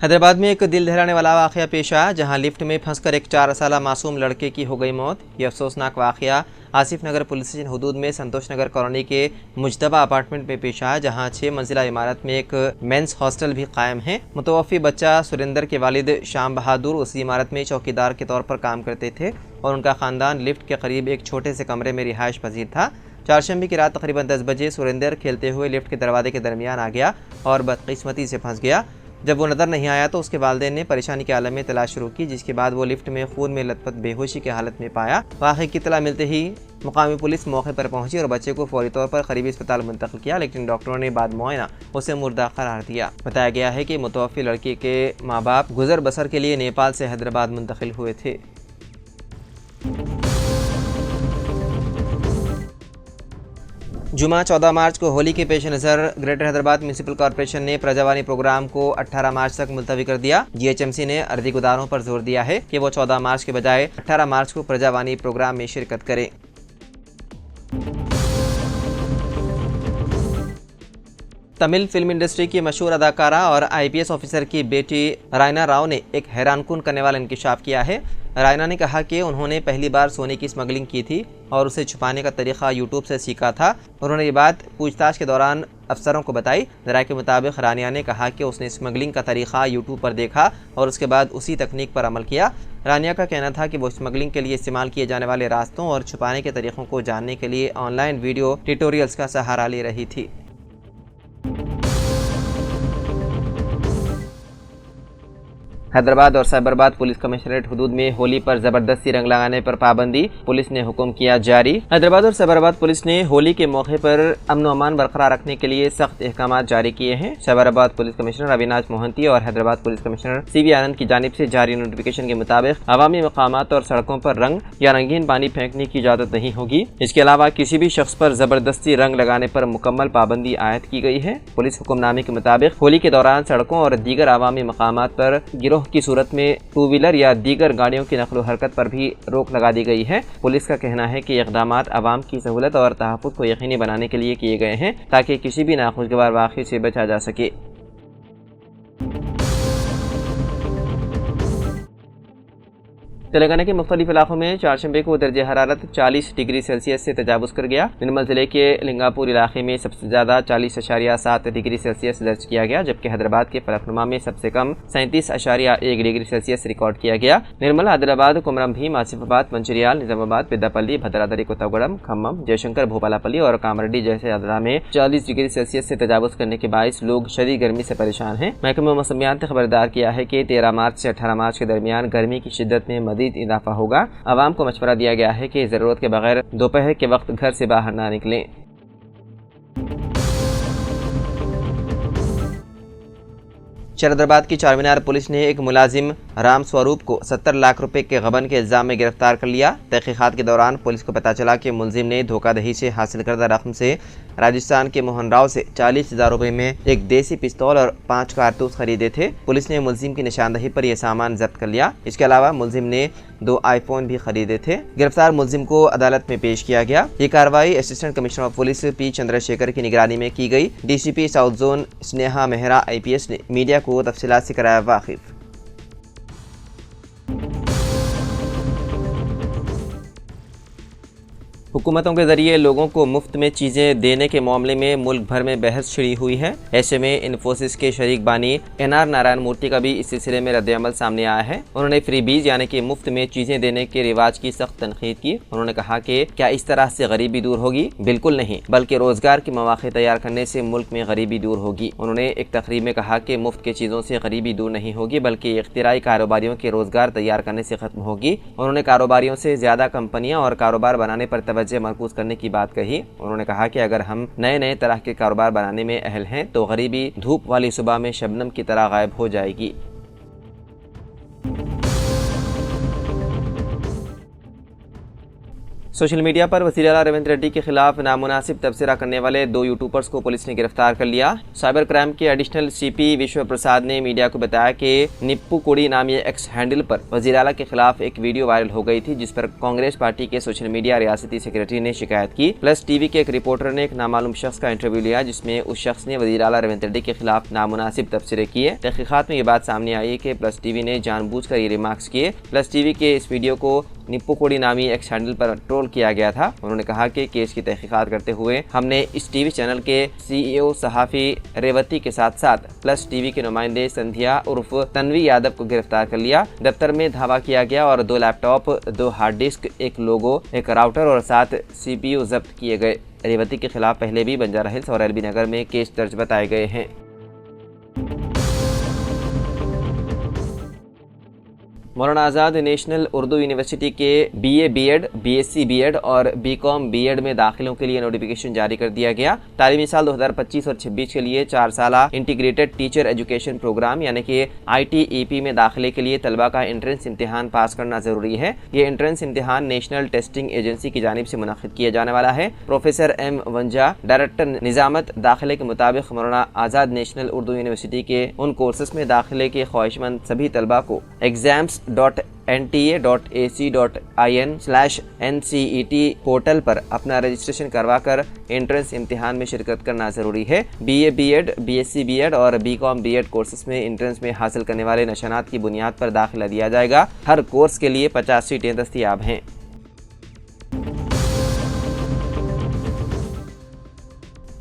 हैदराबाद में एक दिल दहलाने वाला वाक़या पेश आया, जहां लिफ्ट में फंसकर एक 4 साला मासूम लड़के की हो गई मौत। यह अफसोसनाक वाक़या आसिफ नगर पुलिस स्टेशन हदूद में संतोष नगर कॉलोनी के मुजतबा अपार्टमेंट में पेश आया, जहां 6 मंजिला इमारत में एक मेंस हॉस्टल भी कायम है। मुतवफ़ी बच्चा सुरेंद्र के वालिद शाम बहादुर उसी इमारत में चौकीदार के तौर पर काम करते थे और उनका ख़ानदान लिफ्ट के करीब एक छोटे से कमरे में रिहाइश पजीर था। चारशंबे की रात तकरीबन 10 बजे सुरेंद्र खेलते हुए लिफ्ट के दरवाजे के दरमियान आ गया और बदकिस्मती से फंस गया। जब वो नज़र नहीं आया तो उसके वालिदैन ने परेशानी के आलम में तलाश शुरू की, जिसके बाद वो लिफ्ट में खून में लथपथ बेहोशी की हालत में पाया। वाक़े की इत्तला मिलते ही मुकामी पुलिस मौके पर पहुंची और बच्चे को फौरी तौर पर करीबी अस्पताल मुंतकिल किया, लेकिन डॉक्टरों ने बाद मुआयना उसे मुर्दा करार दिया। बताया गया है कि मुतवफ़्फ़ी लड़की के माँ बाप गुजर बसर के लिए नेपाल से हैदराबाद मुंतकिल हुए थे। जुमा 14 मार्च को होली के पेश नज़र ग्रेटर हैदराबाद म्यूनिसिपल कॉर्पोरेशन ने प्रजावानी प्रोग्राम को 18 मार्च तक मुलतवी कर दिया। GHMC ने अर्जी गुदारों पर जोर दिया है कि वो 14 मार्च के बजाय 18 मार्च को प्रजावानी प्रोग्राम में शिरकत करें। तमिल फिल्म इंडस्ट्री की मशहूर अदाकारा और IPS ऑफिसर की बेटी रायना राव ने एक हैरानकुन करने वाला इंकशाफ किया है। रायना ने कहा कि उन्होंने पहली बार सोने की स्मगलिंग की थी और उसे छुपाने का तरीका यूट्यूब से सीखा था। उन्होंने ये बात पूछताछ के दौरान अफसरों को बताई। ज़राए के मुताबिक रानिया ने कहा कि उसने स्मगलिंग का तरीका यूट्यूब पर देखा और उसके बाद उसी तकनीक पर अमल किया। रानिया का कहना था कि वो स्मगलिंग के लिए इस्तेमाल किए जाने वाले रास्तों और छुपाने के तरीक़ों को जानने के लिए ऑनलाइन वीडियो ट्यूटोरियल्स का सहारा ले रही थी। हैदराबाद और साइबराबाद पुलिस कमिश्नरेट हदूद में होली पर जबरदस्ती रंग लगाने पर पाबंदी, पुलिस ने हुक्म किया जारी। हैदराबाद और साइबराबाद पुलिस ने होली के मौके पर अमन व अमान बरकरार रखने के लिए सख्त अहकाम जारी किए हैं। साइबराबाद पुलिस कमिश्नर अविनाश मोहंती और हैदराबाद पुलिस कमिश्नर CV आनंद की जानिब से जारी नोटिफिकेशन के मुताबिक अवामी मकामात और सड़कों पर रंग या रंगीन पानी फेंकने की इजाज़त नहीं होगी। इसके अलावा किसी भी शख्स पर जबरदस्ती रंग लगाने पर मुकम्मल पाबंदी आयद की गई है। पुलिस हुक्मनामे के मुताबिक होली के दौरान सड़कों और दीगर अवामी मकामात पर गिरोह की सूरत में 2 व्हीलर या दीगर गाड़ियों की नकलो हरकत पर भी रोक लगा दी गई है। पुलिस का कहना है कि इक़दामात आवाम की सहूलत और तहफ़्फ़ुज़ को यकीनी बनाने के लिए किए गए हैं ताकि किसी भी नाखुशगवार वाक़े से बचा जा सके। तेलंगाना के मुख्तलिफ इलाकों में चारशंबे को दर्जे हरारत 40 डिग्री सेल्सियस से तजावुज़ कर गया। निर्मल जिले के लिंगापुर इलाके में सबसे ज़्यादा 40.7 डिग्री सेल्सियस दर्ज किया गया, जबकि हैदराबाद के फलकनुमा में सबसे कम 37.1 डिग्री सेल्सियस रिकॉर्ड किया गया। निर्मल, आदिलाबाद, कुमरम भीम, आसिफाबाद, मंचिरियाल, निजामाबाद, पेद्दापल्ली, भद्रादरी, कोत्तागुड़म, खम्मम, जयशंकर, भोपालापल्ली और कामरेड्डी जैसे अदला में 40 डिग्री सेल्सियस से तजावुज़ करने के बायस लोग शदीद गर्मी से परेशान हैं। महकमा मौसमियात ने खबरदार किया है कि 13 मार्च से 18 मार्च के दरमियान गर्मी की शिद्दत में इजाफा होगा। आवाम को मशवरा दिया गया है कि जरूरत के बगैर दोपहर के वक्त घर से बाहर ना निकलें। शरदाबाद की चारमीनार पुलिस ने एक मुलाजिम राम स्वरूप को 70 लाख रुपए के गबन के इल्जाम में गिरफ्तार कर लिया। तहकीकात के दौरान पुलिस को पता चला कि मुलजिम ने धोखाधड़ी से हासिल करदा रकम से राजस्थान के मोहन राव से 40,000 रुपए में एक देसी पिस्तौल और 5 कारतूस खरीदे थे। पुलिस ने मुलजिम की निशानदही पर यह सामान जब्त कर लिया। इसके अलावा मुलजिम ने 2 आईफोन भी खरीदे थे। गिरफ्तार मुलजिम को अदालत में पेश किया गया। ये कार्रवाई assistant commissioner of police P Chandrashekhar की निगरानी में की गई। DCP south zone Sneha Mehra IPS ने मीडिया को तफसीलात से कराया वाकिफ। हुकूमतों के जरिए लोगों को मुफ्त में चीज़ें देने के मामले में मुल्क भर में बहस छिड़ी हुई है। ऐसे में इन्फोसिस के शरीक बानी NR नारायण मूर्ति का भी इस सिलसिले में रद्द-ए-अमल सामने आया है। उन्होंने फ्रीबीज यानी कि मुफ्त में चीज़ें देने के रिवाज की सख्त तनकीद की। उन्होंने कहा कि क्या इस तरह से गरीबी दूर होगी? बिल्कुल नहीं, बल्कि रोज़गार के मौके तैयार करने से मुल्क में गरीबी दूर होगी। उन्होंने एक तकरीब में कहा कि मुफ्त की चीज़ों से गरीबी दूर नहीं होगी, बल्कि इख्तिराई कारोबारियों के रोज़गार तैयार करने से ख़त्म होगी। उन्होंने कारोबारियों से ज़्यादा कंपनियाँ और कारोबार बनाने पर तवज्जो मरकूज़ करने की बात कही। उन्होंने कहा कि अगर हम नए नए तरह के कारोबार बनाने में अहल हैं तो गरीबी धूप वाली सुबह में शबनम की तरह गायब हो जाएगी। सोशल मीडिया पर वज़ीर आला रेवंत रेड्डी के खिलाफ नामुनासिब तबसरा करने वाले 2 यूट्यूबर्स को पुलिस ने गिरफ्तार कर लिया। साइबर क्राइम के एडिशनल सीपी विश्व प्रसाद ने मीडिया को बताया कि निप्पू कोड़ी नामी एक्स हैंडल पर वज़ीर आला के खिलाफ एक वीडियो वायरल हो गई थी, जिस पर कांग्रेस पार्टी के सोशल मीडिया रियासती सेक्रेटरी ने शिकायत की। प्लस टीवी के एक रिपोर्टर ने एक नामालूम शख्स का इंटरव्यू लिया, जिसमें उस शख्स ने वज़ीर आला रेवंत रेड्डी के खिलाफ नामुनासिब तबसरे किए। तहकीकात में ये बात सामने आई है कि प्लस टीवी ने जानबूझकर ये रिमार्क्स किए। प्लस टीवी के इस वीडियो को निप्पू कोड़ी नामी एक्स हैंडल पर ट्रोल किया गया था। उन्होंने कहा कि केस की तहकीकात करते हुए हमने इस टीवी चैनल के CEO सहाफ़ी रेवती के साथ साथ प्लस टीवी के नुमाइंदे संध्या उर्फ तन्वी यादव को गिरफ्तार कर लिया। दफ्तर में धावा किया गया और 2 लैपटॉप, 2 हार्ड डिस्क, एक लोगो, एक राउटर और 7 CPU जब्त किए गए। रेवती के खिलाफ पहले भी बंजारा हिल्स और LB नगर में केस दर्ज बताए गए हैं। मौलाना आज़ाद नेशनल उर्दू यूनिवर्सिटी के BA BEd, BSc BEd और BCom BEd में दाखिलों के लिए नोटिफिकेशन जारी कर दिया गया। तालीमी साल 2025 और 26 के लिए 4 साला इंटीग्रेटेड टीचर एजुकेशन प्रोग्राम यानी कि ITEP में दाखिले के लिए तलबा का एंट्रेंस इम्तिहान पास करना जरूरी है। ये एंट्रेंस इम्तिहान नेशनल टेस्टिंग एजेंसी की जानिब से मुनक्किद किया जाने वाला है। प्रोफेसर M वंजा, डायरेक्टर निजामत दाखिले के मुताबिक मौलाना आज़ाद नेशनल उर्दू यूनिवर्सिटी के उन कोर्सेस में दाखिले के ख्वाहिशमंद सभी तलबा को exams.nta.ac.in/NCET पोर्टल पर अपना रजिस्ट्रेशन करवाकर एंट्रेंस इम्तिहान में शिरकत करना जरूरी है। BA BEd, BSc BEd और BCom BEd कोर्सेस में एंट्रेंस में हासिल करने वाले निशानात की बुनियाद पर दाखिला दिया जाएगा। हर कोर्स के लिए 50 सीटें दस्तयाब हैं।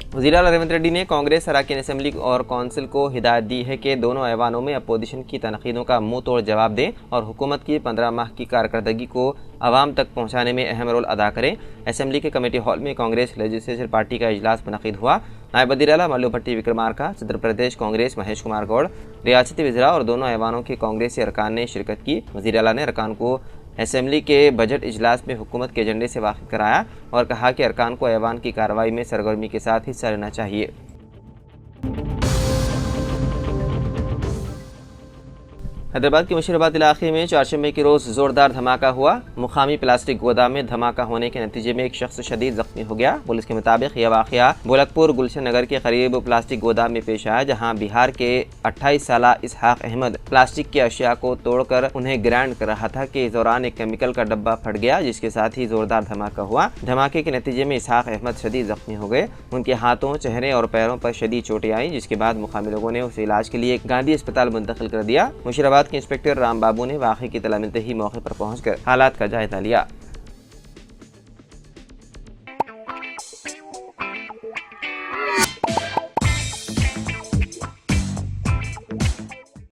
वज़ीर आला रेवंत रेड्डी ने कांग्रेस अरकान असेंबली और कौंसिल को हिदायत दी है कि दोनों ऐवानों में अपोजिशन की तनकीदों का मुंह तोड़ जवाब दें और हुकूमत की 15 माह की कारकर्दगी को आवाम तक पहुँचाने में अहम रोल अदा करें। असेंबली के कमेटी हॉल में कांग्रेस लेजिस्लेचर पार्टी का इजलास मुनक़िद हुआ। नायब वज़ीर आला मल्लू भट्टी विक्रमार्का, सदर प्रदेश कांग्रेस महेश कुमार गौड़, रियासती वज़रा और दोनों ऐवानों के कांग्रेसी अरकान ने शिरकत की। वज़ीर आला ने अरकान को असेंबली के बजट इजलास में हुकूमत के एजेंडे से वाकिफ कराया और कहा कि अरकान को ऐवान की कार्रवाई में सरगर्मी के साथ हिस्सा लेना चाहिए। हैदराबाद के मुशीराबाद इलाके में चारशंबे के रोज़ ज़ोरदार धमाका हुआ। मुकामी प्लास्टिक गोदाम में धमाका होने के नतीजे में एक शख्स शदीद जख्मी हो गया। पुलिस के मुताबिक यह वाक़या बोलकपुर गुलशन नगर के करीब प्लास्टिक गोदाम में पेश आया, जहां बिहार के 28 साला इसहाक अहमद प्लास्टिक की अशिया को तोड़कर उन्हें ग्राइंड कर रहा था कि इस दौरान एक केमिकल का डब्बा फट गया, जिसके साथ ही ज़ोरदार धमाका हुआ। धमाके के नतीजे में इसहाक अहमद शदीद जख्मी हो गए। उनके हाथों, चेहरे और पैरों पर शदीद चोटें आईं, जिसके बाद मुकामी लोगों ने उसे इलाज के लिए गांधी अस्पताल मुंतकिल कर दिया। मुशीराबाद के इंस्पेक्टर राम बाबू ने वाक़े की इत्तला मिलते ही मौके पर पहुंचकर हालात का जायजा लिया।